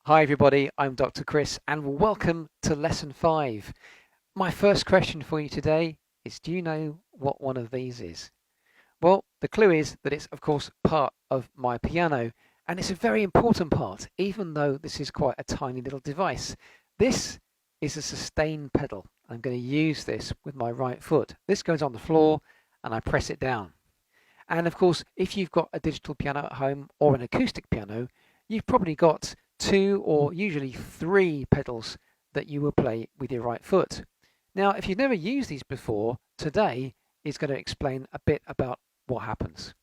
Hi everybody, I'm Dr. Chris and welcome to Lesson 5. My first question for you today is, do you know what one of these is? Well, the clue is that it's of course part of my piano, and it's a very important part, even though this is quite a tiny little device. This is a sustain pedal. I'm going to use this with my right foot. This goes on the floor and I press it down. And of course, if you've got a digital piano at home or an acoustic piano, you've probably got two or usually three pedals that you will play with your right foot. Now, if you've never used these before, today is going to explain a bit about what happens.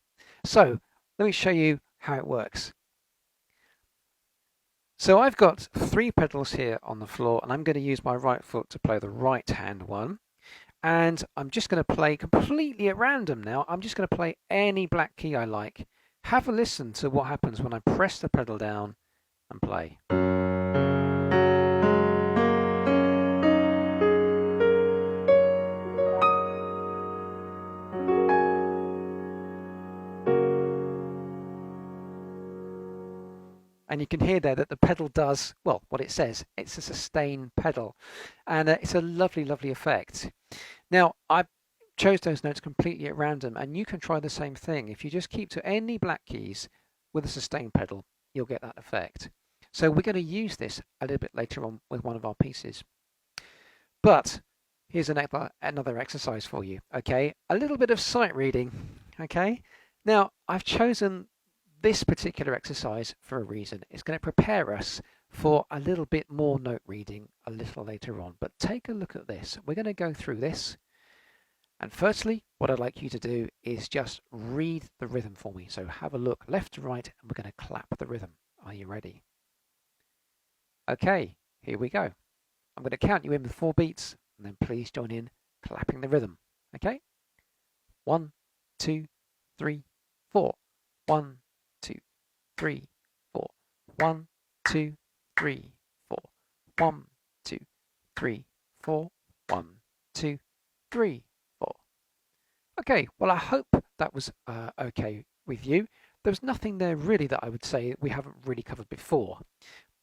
So let me show you how it works. So I've got three pedals here on the floor, and I'm going to use my right foot to play the right hand one. And I'm just going to play completely at random now. I'm just going to play any black key I like. Have a listen to what happens when I press the pedal down and play. And you can hear there that the pedal does, well, what it says. It's a sustain pedal. And it's a lovely, lovely effect. Now, I chose those notes completely at random, and you can try the same thing. If you just keep to any black keys with a sustain pedal, you'll get that effect. So we're going to use this a little bit later on with one of our pieces. But here's another exercise for you, okay? A little bit of sight reading, okay? Now, I've chosen this particular exercise for a reason. It's going to prepare us for a little bit more note reading a little later on. But take a look at this. We're going to go through this. And firstly, what I'd like you to do is just read the rhythm for me. So have a look left to right, and we're going to clap the rhythm. Are you ready? Okay, here we go. I'm going to count you in with 4 beats, and then please join in clapping the rhythm. Okay? 1, 2, 3, 4. 1, 2, 3, 4. 1, 2, 3, 4. 1, 2, 3, 4. 1, 2, 3, 4. Okay, well, I hope that was okay with you. There's nothing there really that I would say we haven't really covered before.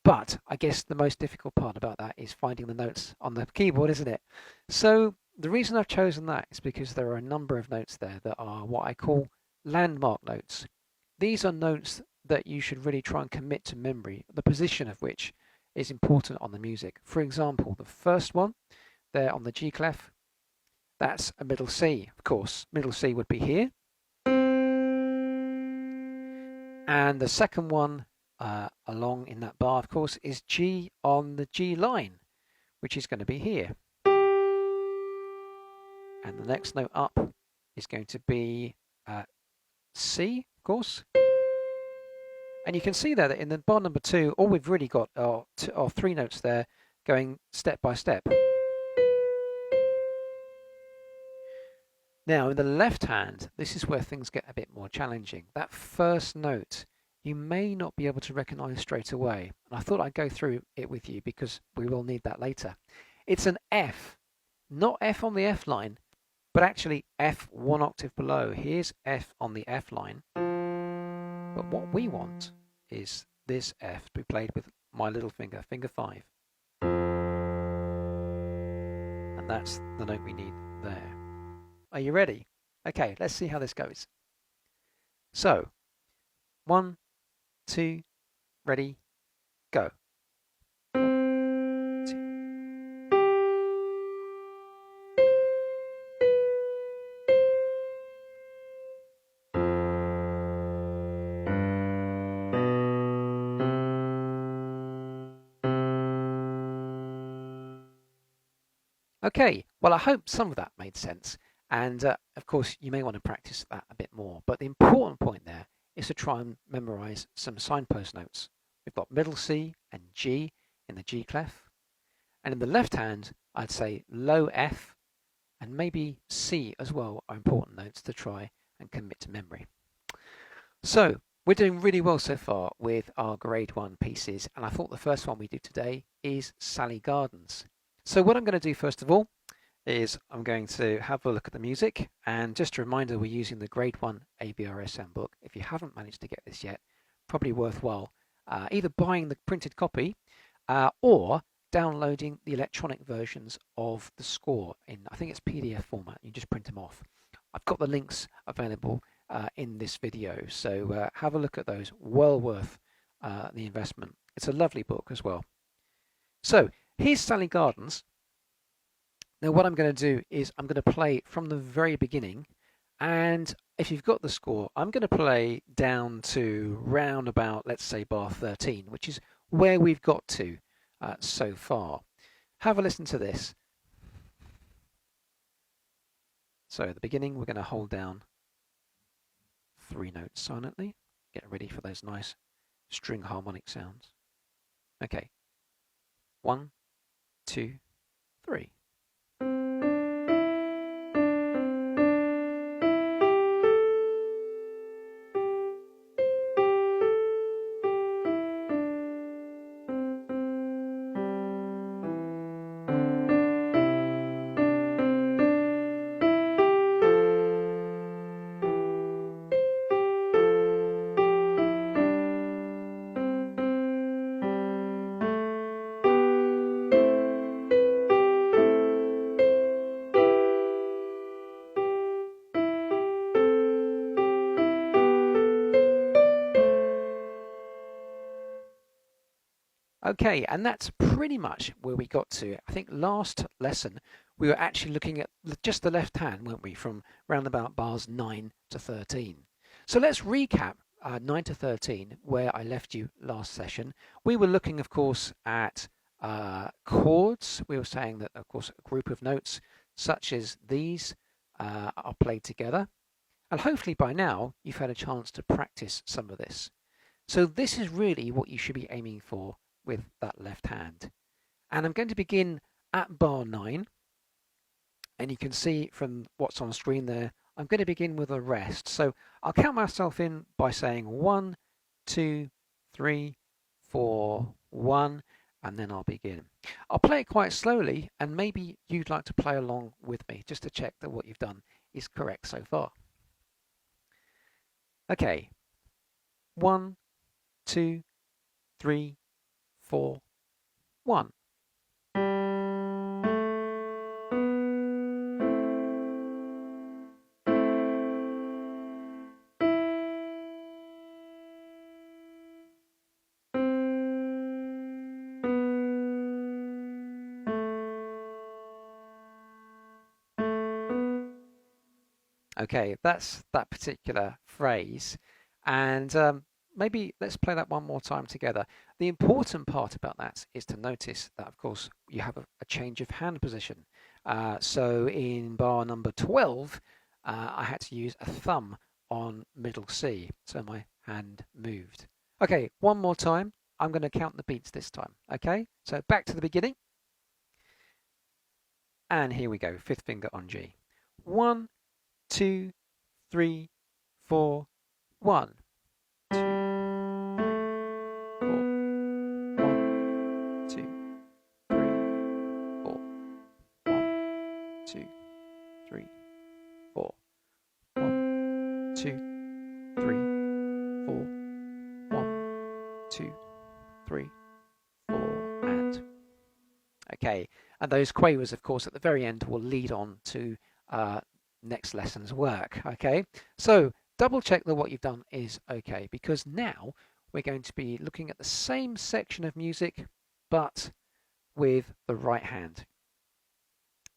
But I guess the most difficult part about that is finding the notes on the keyboard, isn't it? So the reason I've chosen that is because there are a number of notes there that are what I call landmark notes. These are notes that you should really try and commit to memory, the position of which is important on the music. For example, the first one there on the G clef, that's a middle C, of course. Middle C would be here. And the second one along in that bar, of course, is G on the G line, which is going to be here. And the next note up is going to be C, of course. And you can see there that in the bar number 2, all we've really got are 3 notes there going step by step. Now, in the left hand, this is where things get a bit more challenging. That first note, you may not be able to recognize straight away. And I thought I'd go through it with you because we will need that later. It's an F, not F on the F line, but actually F 1 octave below. Here's F on the F line. But what we want is this F to be played with my little finger, finger 5. And that's the note we need there. Are you ready? Okay, let's see how this goes. So, 1, 2, ready, go. 1, 2. Okay, well, I hope some of that made sense. And of course, you may want to practice that a bit more. But the important point there is to try and memorize some signpost notes. We've got middle C and G in the G clef. And in the left hand, I'd say low F and maybe C as well are important notes to try and commit to memory. So we're doing really well so far with our grade 1 pieces. And I thought the first one we do today is Salley Gardens. So what I'm going to do first of all is I'm going to have a look at the music, and just a reminder, we're using the grade 1 ABRSM book. If you haven't managed to get this yet, probably worthwhile either buying the printed copy or downloading the electronic versions of the score in, I think it's PDF format. You just print them off. I've got the links available in this video, so have a look at those. Well worth the investment. It's a lovely book as well. So here's Salley Gardens. Now what I'm going to do is I'm going to play from the very beginning, and if you've got the score, I'm going to play down to round about, let's say, bar 13, which is where we've got to so far. Have a listen to this. So at the beginning, we're going to hold down 3 notes silently. Get ready for those nice string harmonic sounds. Okay. 1, 2, 3. Okay, and that's pretty much where we got to. I think last lesson we were actually looking at just the left hand, weren't we, from round about bars 9 to 13. So let's recap 9 to 13, where I left you last session. We were looking, of course, at chords. We were saying that, of course, a group of notes such as these are played together. And hopefully by now you've had a chance to practice some of this. So this is really what you should be aiming for with that left hand. And I'm going to begin at bar 9, and you can see from what's on screen there, I'm going to begin with a rest. So I'll count myself in by saying 1, 2, 3, 4, 1, and then I'll begin. I'll play it quite slowly, and maybe you'd like to play along with me just to check that what you've done is correct so far. Okay, 1, 2, 3, 4, 1. Okay, that's that particular phrase, and maybe let's play that one more time together. The important part about that is to notice that, of course, you have a change of hand position. So in bar number 12, I had to use a thumb on middle C, so my hand moved. Okay, one more time. I'm going to count the beats this time. Okay, so back to the beginning. And here we go, 5th finger on G. 1, 2, 3, 4, 1. 2, 3, 4. 1, 2, 3, 4. 1, 2, 3, 4, and. Okay, and those quavers, of course, at the very end will lead on to next lesson's work. Okay, so double check that what you've done is okay, because now we're going to be looking at the same section of music but with the right hand.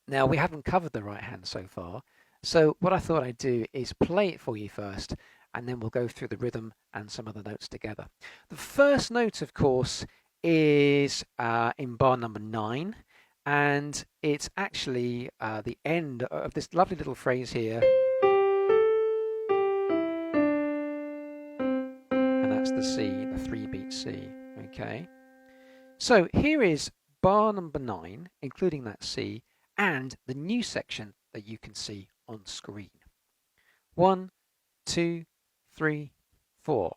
Now we haven't covered the right hand so far, so what I thought I'd do is play it for you first, and then we'll go through the rhythm and some of the notes together. The first note, of course, is in bar number 9, and it's actually the end of this lovely little phrase here, and that's the C, the 3-beat C. Okay, so here is bar number 9, including that C, and the new section that you can see on screen. 1, 2, 3, 4.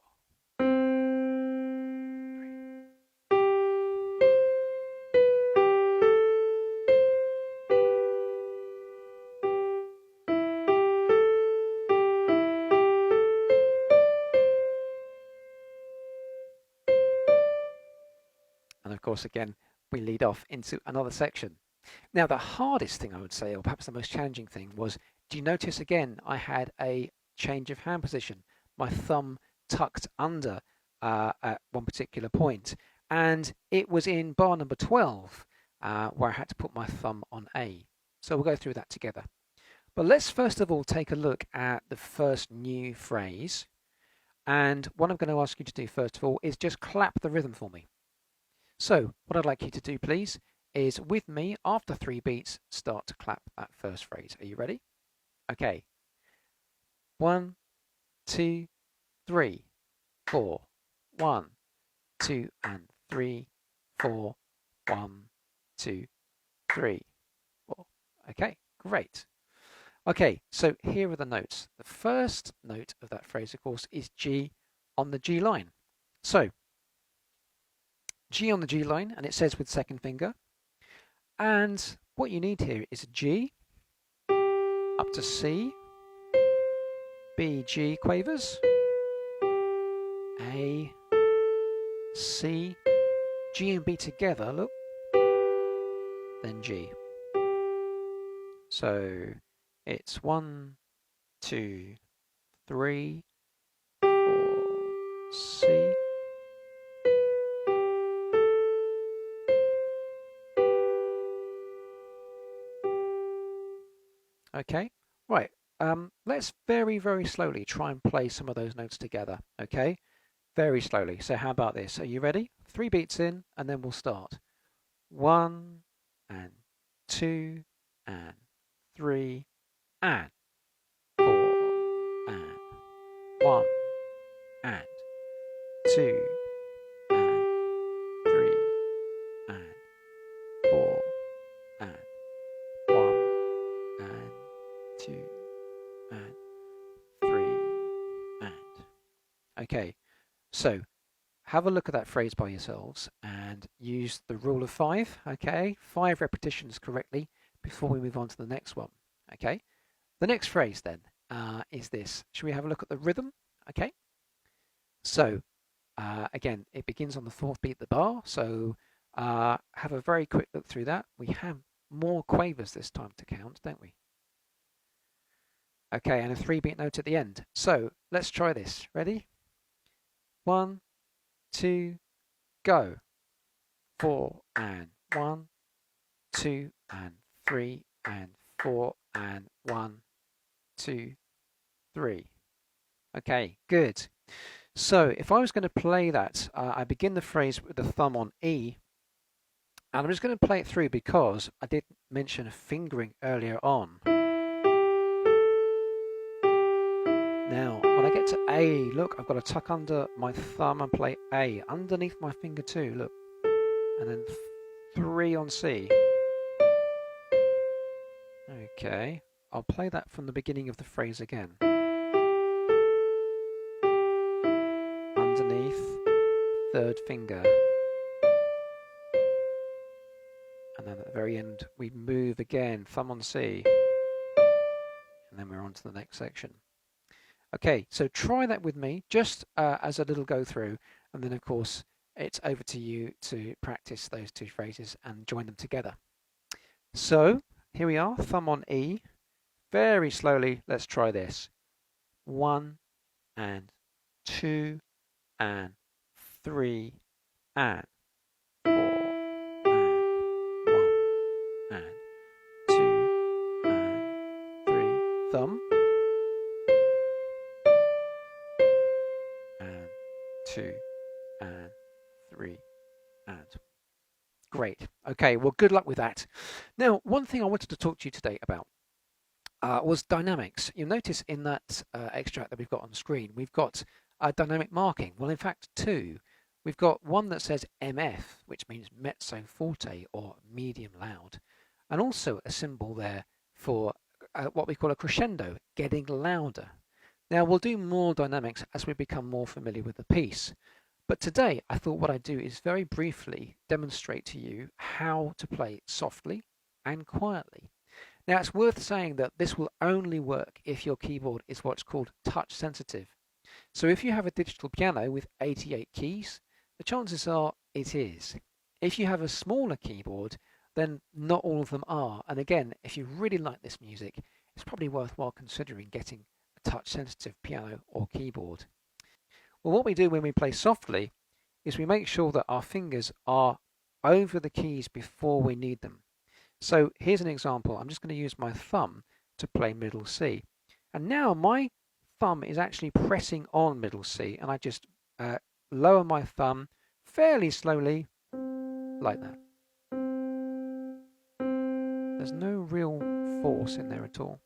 And of course, again, we lead off into another section. Now, the hardest thing I would say, or perhaps the most challenging thing, was, do you notice again, I had a change of hand position, my thumb tucked under at one particular point, and it was in bar number 12 where I had to put my thumb on A. So we'll go through that together. But let's first of all take a look at the first new phrase. And what I'm going to ask you to do first of all is just clap the rhythm for me. So what I'd like you to do, please, is with me, after 3 beats, start to clap that first phrase. Are you ready? Okay. 1, 2, 3, 4. 1, 2, and 3, 4. 1, 2, 3, 4. Okay, great. Okay, so here are the notes. The first note of that phrase, of course, is G on the G line. So, G on the G line, and it says with second finger. And what you need here is a G, up to C, B, G quavers, A, C, G and B together, look, then G. So it's 1, 2, 3, 4, C. Okay, right. Let's very, very slowly try and play some of those notes together, okay? Very slowly. So how about this? Are you ready? 3 beats in, and then we'll start. 1, and 2, and 3, and 4, and 1, and 2, and 3, and 4, and 1, and 2, and 3, and. Okay, so have a look at that phrase by yourselves and use the rule of 5, okay? 5 repetitions correctly before we move on to the next one, okay? The next phrase then is this. Should we have a look at the rhythm? Okay. So again, it begins on the 4th beat of the bar. So have a very quick look through that. We have more quavers this time to count, don't we? Okay, and a 3-beat note at the end. So let's try this. Ready? 1, 2, go. 4 and 1, 2 and 3 and 4 and 1, 2, 3. Okay, good. So if I was going to play that, I begin the phrase with the thumb on E, and I'm just going to play it through because I did mention fingering earlier on. Now, when I get to A, look, I've got to tuck under my thumb and play A underneath my finger too, look. And then 3 on C. Okay, I'll play that from the beginning of the phrase again. Underneath, 3rd finger. And then at the very end, we move again, thumb on C. And then we're on to the next section. Okay, so try that with me, just as a little go through, and then of course it's over to you to practice those 2 phrases and join them together. So here we are, thumb on E. Very slowly, let's try this. 1 and 2 and 3 and 4 and 1 and 2 and 3. Thumb. 2 and 3 and. Great. Okay, well, good luck with that. Now, one thing I wanted to talk to you today about was dynamics. You'll notice in that extract that we've got on screen, we've got dynamic marking. Well, in fact, 2. We've got one that says MF, which means mezzo forte or medium loud, and also a symbol there for what we call a crescendo, getting louder. Now, we'll do more dynamics as we become more familiar with the piece. But today, I thought what I'd do is very briefly demonstrate to you how to play softly and quietly. Now, it's worth saying that this will only work if your keyboard is what's called touch sensitive. So if you have a digital piano with 88 keys, the chances are it is. If you have a smaller keyboard, then not all of them are. And again, if you really like this music, it's probably worthwhile considering getting a touch-sensitive piano or keyboard. Well, what we do when we play softly is we make sure that our fingers are over the keys before we need them. So here's an example. I'm just going to use my thumb to play middle C. And now my thumb is actually pressing on middle C, and I just lower my thumb fairly slowly, like that. There's no real force in there at all.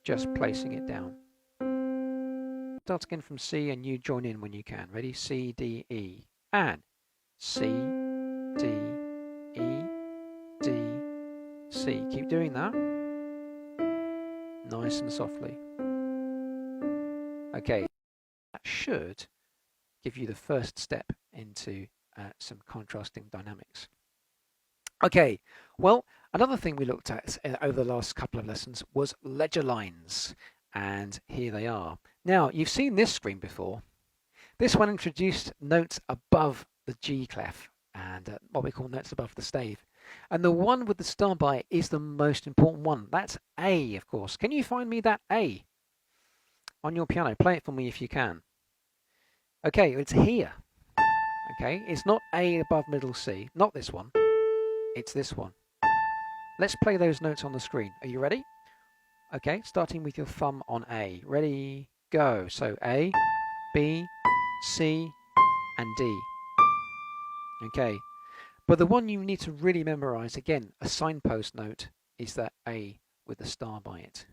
Just placing it down. Start again from C and you join in when you can. Ready? C, D, E. And C, D, E, D, C. Keep doing that. Nice and softly. Okay, that should give you the first step into some contrasting dynamics. Okay, well, another thing we looked at over the last couple of lessons was ledger lines, and here they are. Now, you've seen this screen before. This one introduced notes above the G clef and what we call notes above the stave. And the one with the star by it is the most important one. That's A, of course. Can you find me that A on your piano? Play it for me if you can. Okay, it's here. Okay, it's not A above middle C, not this one. It's this one. Let's play those notes on the screen. Are you ready? Okay, starting with your thumb on A. Ready, go. So A, B, C, and D. Okay, but the one you need to really memorize, again, a signpost note, is that A with the star by it.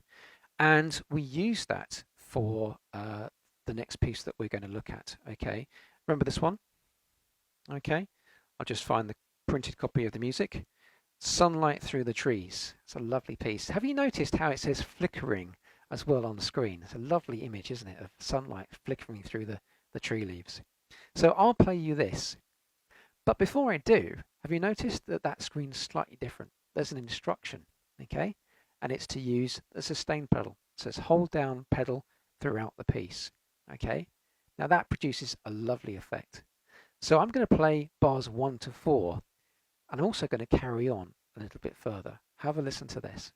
And we use that for the next piece that we're going to look at. Okay, remember this one? Okay, I'll just find the printed copy of the music. Sunlight Through the Trees. It's a lovely piece. Have you noticed how it says flickering as well on the screen? It's a lovely image, isn't it, of sunlight flickering through the tree leaves. So I'll play you this. But before I do, have you noticed that that screen's slightly different? There's an instruction, okay? And it's to use the sustain pedal. It says hold down pedal throughout the piece, okay? Now that produces a lovely effect. So I'm going to play bars 1 to 4. I'm also going to carry on a little bit further. Have a listen to this.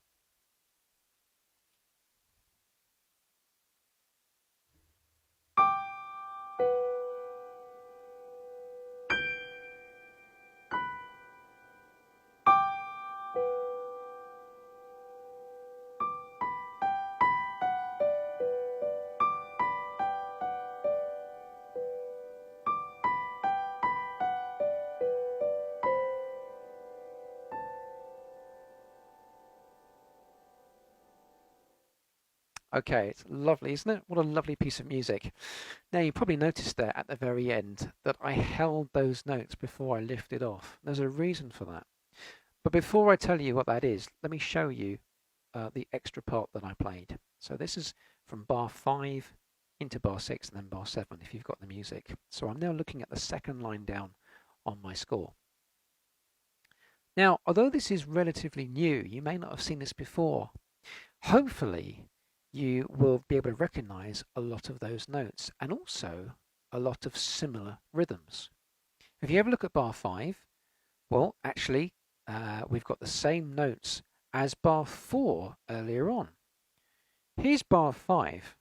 Okay, it's lovely, isn't it? What a lovely piece of music. Now, you probably noticed there at the very end that I held those notes before I lifted off. There's a reason for that. But before I tell you what that is, let me show you the extra part that I played. So this is from bar 5 into bar 6 and then bar 7 if you've got the music. So I'm now looking at the second line down on my score. Now, although this is relatively new, you may not have seen this before. Hopefully, you will be able to recognize a lot of those notes and also a lot of similar rhythms. If you ever look at bar 5, well, actually, we've got the same notes as bar 4 earlier on. Here's bar 5.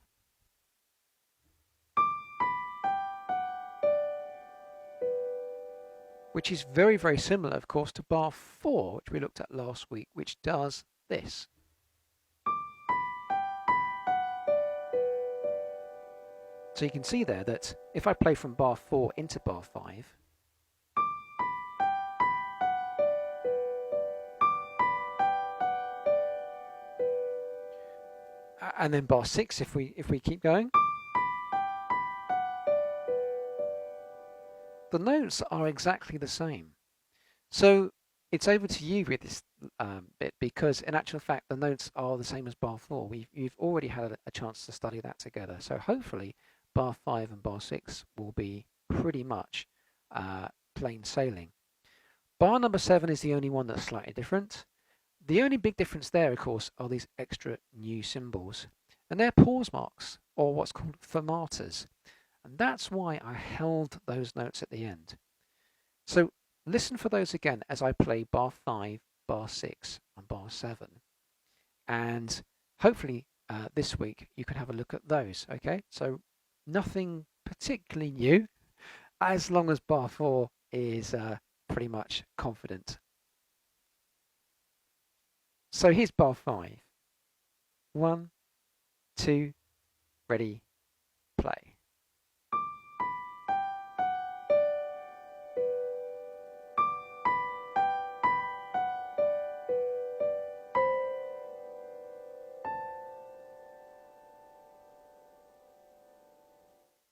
Which is very, very similar, of course, to bar 4, which we looked at last week, which does this. So you can see there that if I play from bar 4 into bar 5, and then bar 6 if we keep going, the notes are exactly the same. So it's over to you with this bit, because in actual fact the notes are the same as bar 4. You've already had a chance to study that together. So hopefully bar 5 and bar 6 will be pretty much plain sailing. Bar number 7 is the only one that's slightly different. The only big difference there, of course, are these extra new symbols. And they're pause marks, or what's called fermatas. And that's why I held those notes at the end. So listen for those again as I play bar 5, bar 6, and bar 7. And hopefully this week you can have a look at those, okay? So nothing particularly new, as long as bar 4 is pretty much confident. So here's bar 5. 1, 2, ready, play.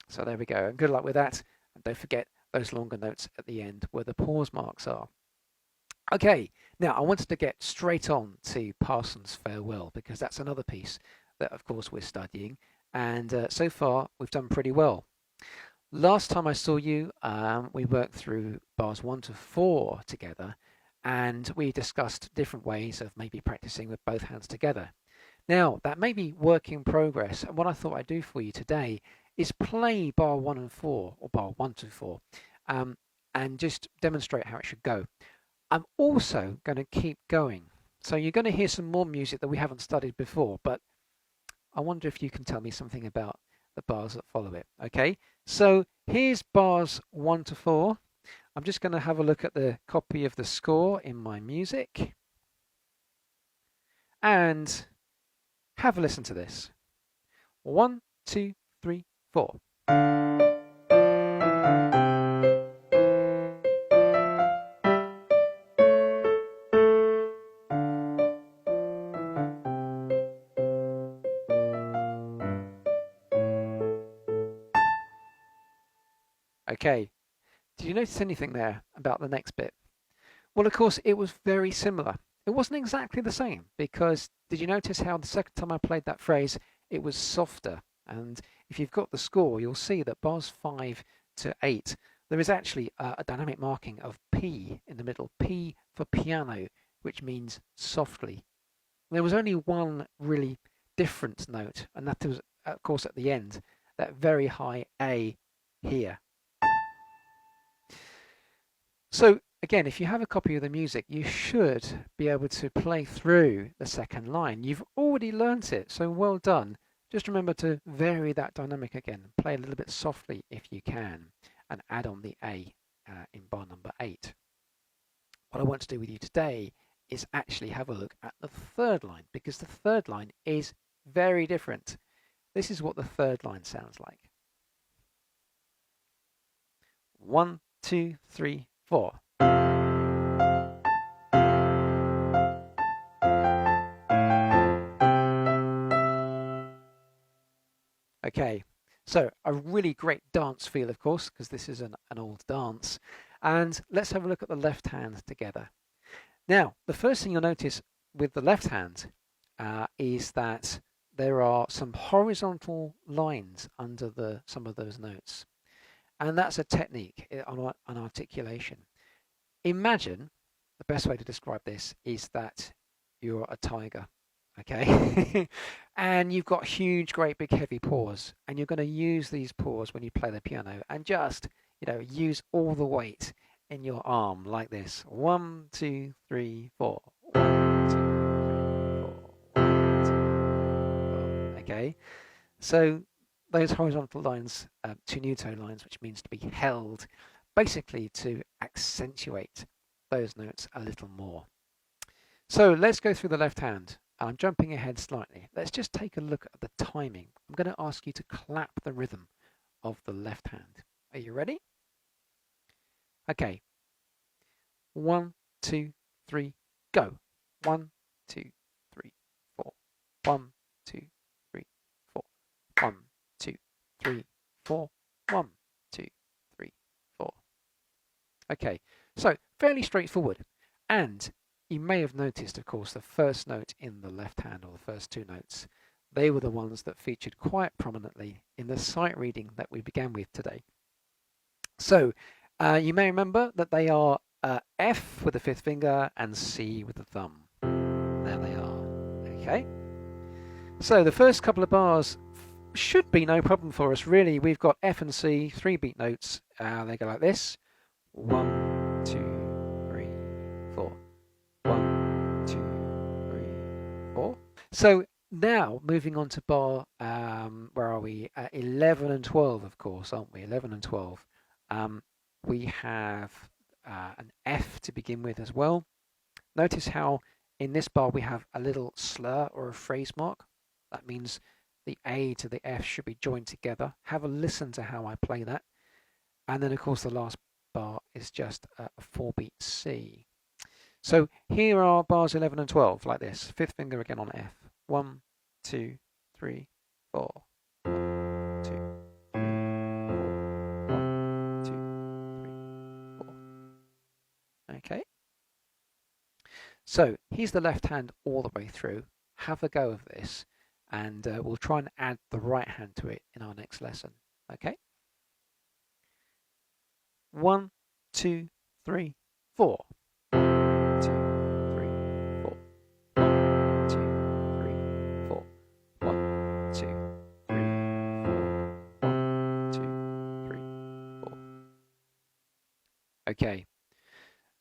So there we go, and good luck with that. And don't forget those longer notes at the end where the pause marks are. Okay, now I wanted to get straight on to Parson's Farewell, because that's another piece that of course we're studying, and so far we've done pretty well. Last time I saw you, we worked through bars 1 to 4 together, and we discussed different ways of maybe practicing with both hands together. Now, that may be work in progress, and what I thought I'd do for you today is play bar 1 and 4, or bar 1 to 4, and just demonstrate how it should go. I'm also going to keep going. So you're going to hear some more music that we haven't studied before, but I wonder if you can tell me something about the bars that follow it. Okay, so here's bars 1 to 4. I'm just going to have a look at the copy of the score in my music and have a listen to this. 1, 2, 3, 4. Okay, did you notice anything there about the next bit? Well, of course, it was very similar. It wasn't exactly the same, because did you notice how the second time I played that phrase, it was softer? And if you've got the score, you'll see that bars 5 to 8, there is actually a dynamic marking of P in the middle, P for piano, which means softly. There was only one really different note, and that was, of course, at the end, that very high A here. So again, if you have a copy of the music, you should be able to play through the second line. You've already learnt it, so well done. Just remember to vary that dynamic again. Play a little bit softly if you can, and add on the A in bar number 8. What I want to do with you today is actually have a look at the third line, because the third line is very different. This is what the third line sounds like. 1, 2, 3, 4. Okay, so a really great dance feel, of course, because this is an old dance. And let's have a look at the left hand together. Now, the first thing you'll notice with the left hand is that there are some horizontal lines under some of those notes. And that's a technique on articulation. Imagine, the best way to describe this is that you're a tiger, okay? And you've got huge, great, big, heavy paws, and you're going to use these paws when you play the piano, and just, use all the weight in your arm like this. 1, 2, 3, 4. 1, 2, 3, 4. 1, 2, 3, 4. Okay, so those horizontal lines, 2 new tone lines, which means to be held, basically to accentuate those notes a little more. So let's go through the left hand. I'm jumping ahead slightly. Let's just take a look at the timing. I'm going to ask you to clap the rhythm of the left hand. Are you ready? Okay. 1, 2, 3, go. 1, 2, 3, 4. 1, 2, 3, 4. 1, 2, 3, 4. 1, 2, 3, 4. Okay, so fairly straightforward. And you may have noticed, of course, the first note in the left hand, or the first 2 notes, they were the ones that featured quite prominently in the sight reading that we began with today. So you may remember that they are F with the 5th finger and C with the thumb. There they are. Okay. So the first couple of bars should be no problem for us, really. We've got F and C, 3-beat notes. They go like this. 1, 2, 3, 4. 1, 2, 3, 4. So now moving on to bar, where are we? 11 and 12, of course, aren't we? 11 and 12. We have an F to begin with as well. Notice how in this bar we have a little slur or a phrase mark. That means the A to the F should be joined together. Have a listen to how I play that. And then, of course, the last bar is just a 4-beat C. So here are bars 11 and 12, like this. Fifth finger again on F. 1, 2, 3, 4. 1, 2, 3, 4. 1, 2, 3, 4. Okay. So here's the left hand all the way through. Have a go of this, and we'll try and add the right hand to it in our next lesson. Okay. 1, 2, 3, 4. 1, 2, 3, 4. 1, 2, 3, 4. 1, 2, 3, 4. 1, 2, 3, 4. Okay.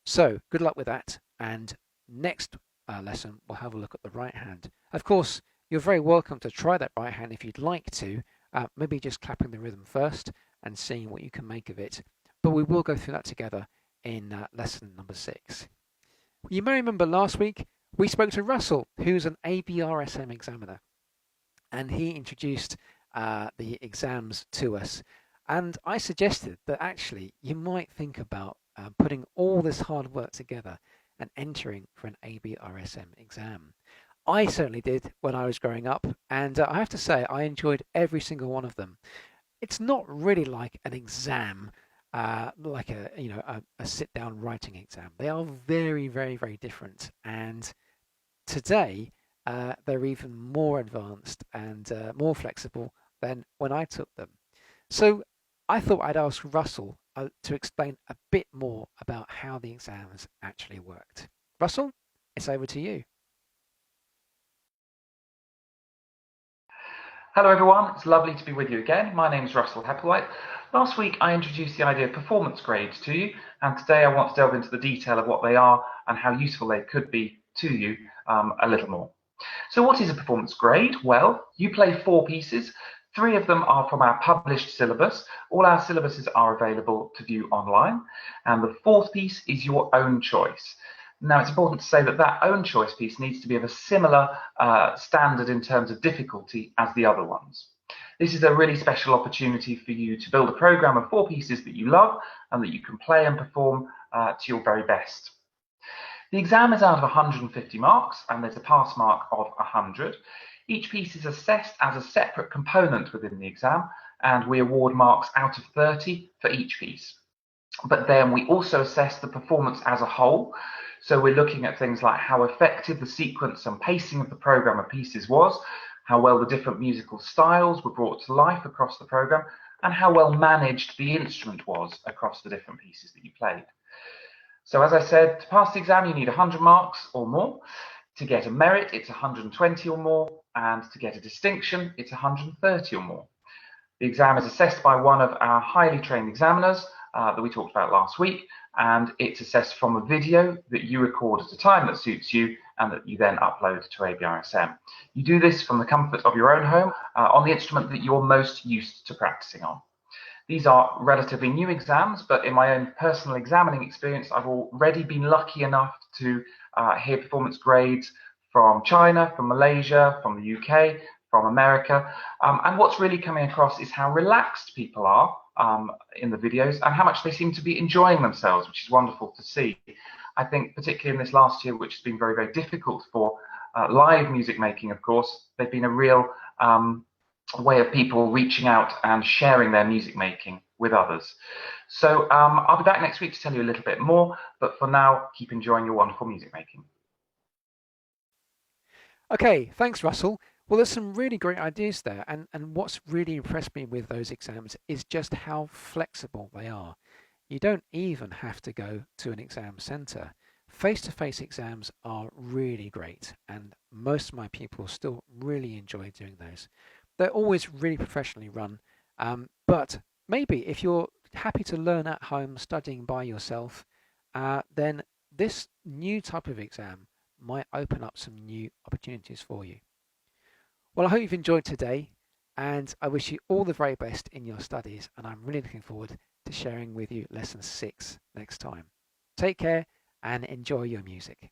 So good luck with that, and next lesson we'll have a look at the right hand. Of course, you're very welcome to try that right hand if you'd like to, maybe just clapping the rhythm first and seeing what you can make of it. But we will go through that together in lesson number 6. You may remember last week we spoke to Russell, who's an ABRSM examiner, and he introduced the exams to us. And I suggested that actually you might think about putting all this hard work together and entering for an ABRSM exam. I certainly did when I was growing up, and I have to say I enjoyed every single one of them. It's not really like an exam, like a sit-down writing exam. They are very, very, very different, and today they're even more advanced and more flexible than when I took them. So I thought I'd ask Russell to explain a bit more about how the exams actually worked. Russell, it's over to you. Hello everyone, it's lovely to be with you again. My name is Russell Hepplewhite. Last week I introduced the idea of performance grades to you, and today I want to delve into the detail of what they are and how useful they could be to you a little more. So what is a performance grade? Well, you play 4 pieces. 3 of them are from our published syllabus. All our syllabuses are available to view online. And the 4th piece is your own choice. Now, it's important to say that that own choice piece needs to be of a similar standard in terms of difficulty as the other ones. This is a really special opportunity for you to build a program of 4 pieces that you love and that you can play and perform to your very best. The exam is out of 150 marks, and there's a pass mark of 100. Each piece is assessed as a separate component within the exam, and we award marks out of 30 for each piece. But then we also assess the performance as a whole. So we're looking at things like how effective the sequence and pacing of the program of pieces was, how well the different musical styles were brought to life across the program, and how well managed the instrument was across the different pieces that you played. So as I said, to pass the exam, you need 100 marks or more. To get a merit, it's 120 or more. And to get a distinction, it's 130 or more. The exam is assessed by one of our highly trained examiners that we talked about last week, and it's assessed from a video that you record at a time that suits you and that you then upload to ABRSM. You do this from the comfort of your own home on the instrument that you're most used to practicing on. These are relatively new exams, but in my own personal examining experience, I've already been lucky enough to hear performance grades from China, from Malaysia, from the UK, from America. And what's really coming across is how relaxed people are in the videos and how much they seem to be enjoying themselves, which is wonderful to see. I think particularly in this last year, which has been very, very difficult for live music making, of course, they've been a real way of people reaching out and sharing their music making with others. So I'll be back next week to tell you a little bit more, but for now, keep enjoying your wonderful music making. Okay, thanks, Russell. Well, there's some really great ideas there, and what's really impressed me with those exams is just how flexible they are. You don't even have to go to an exam centre. Face-to-face exams are really great, and most of my pupils still really enjoy doing those. They're always really professionally run, but maybe if you're happy to learn at home, studying by yourself, then this new type of exam might open up some new opportunities for you. Well, I hope you've enjoyed today, and I wish you all the very best in your studies, and I'm really looking forward to sharing with you lesson 6 next time. Take care and enjoy your music.